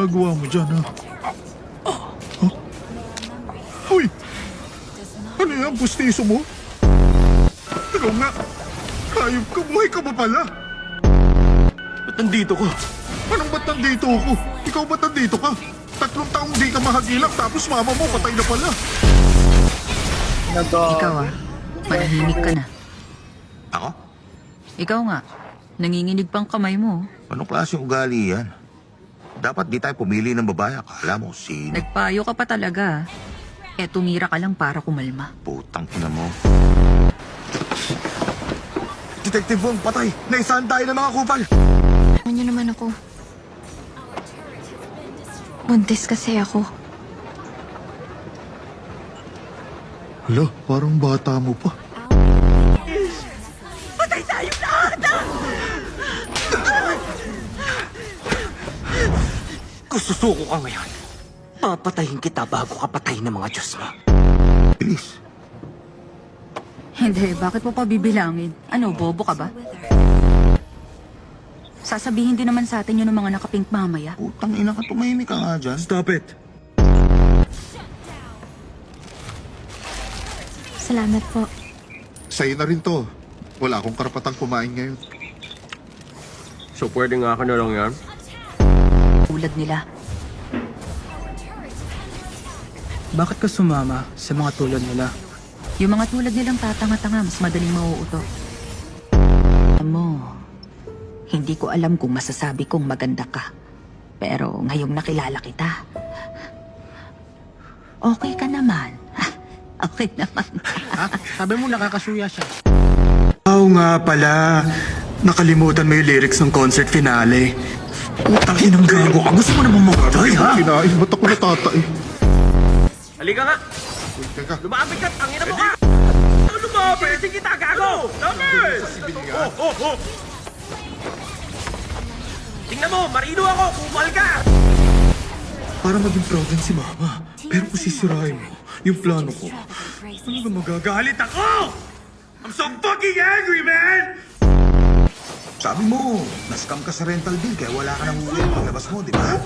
ginagawa mo dyan, ha? Huh? Uy! Ano yan, pustiso mo? Ikaw nga! Hayop ka, buhay ka ba pala? Ba't nandito ka? Anong ba't nandito ako? Ikaw ba't nandito ka? 3 taong di ka mahagilap tapos mama mo patay na pala. Ikaw manahimik ka na. Ako? Ikaw nga, nanginginig pang kamay mo. Anong klaseng ugali yan? Dapat di tayo pumili ng babae. Akala mo, sino? Nagpayo ka pa talaga. Eh, tumira ka lang para kumalma. Putang ina mo. Detective Wong, patay! Naisahan tayo ng mga kupal! Ano niyo naman ako? Buntis kasi ako. Hala, parang bata mo pa. Patay tayo lahat! Kung susuko ka ngayon, papatayin kita bago ka patayin ng mga Diyos mo. Bilis. Hindi, bakit mo pa bibilangin? Ano, bobo ka ba? Sasabihin din naman sa atin yun ng mga nakapink mamaya. Putang ina ka, tumahimik ka nga dyan. Stop it! Salamat po. Sa'yo na rin to. Wala akong karapatang kumain ngayon. So pwede nga ka na lang yan? Tulad nila. Bakit ka sumama sa mga tulad nila? Yung mga tulad nilang tatanga-tanga, mas madaling mauuto. Alam mo, hindi ko alam kung masasabi kong maganda ka. Pero ngayong nakilala kita, okay ka naman. Okay naman. Ha? Sabi mo nakakasuya siya. Oo nga pala. Nakalimutan mo yung lyrics ng concert finale. Utang inang gago ka. Gusto mo naman mamatay, ha? Kinain, ba't ako natatay? Halika nga! Uy, teka. Lumapit ka! Tangina mo ka! Ano lumapit? Sige kita, gago! Lumapit! Oh! Tingnan mo, marino ako! Kupal ka! Para maging proud din si Mama. Pero kung sisirain mo, yung plano ko, ano ba magagalit ako? I'm so fucking angry, man! Sabi mo, nascam ka sa rental bill kaya wala ka nang uwi paglabas mo, di ba?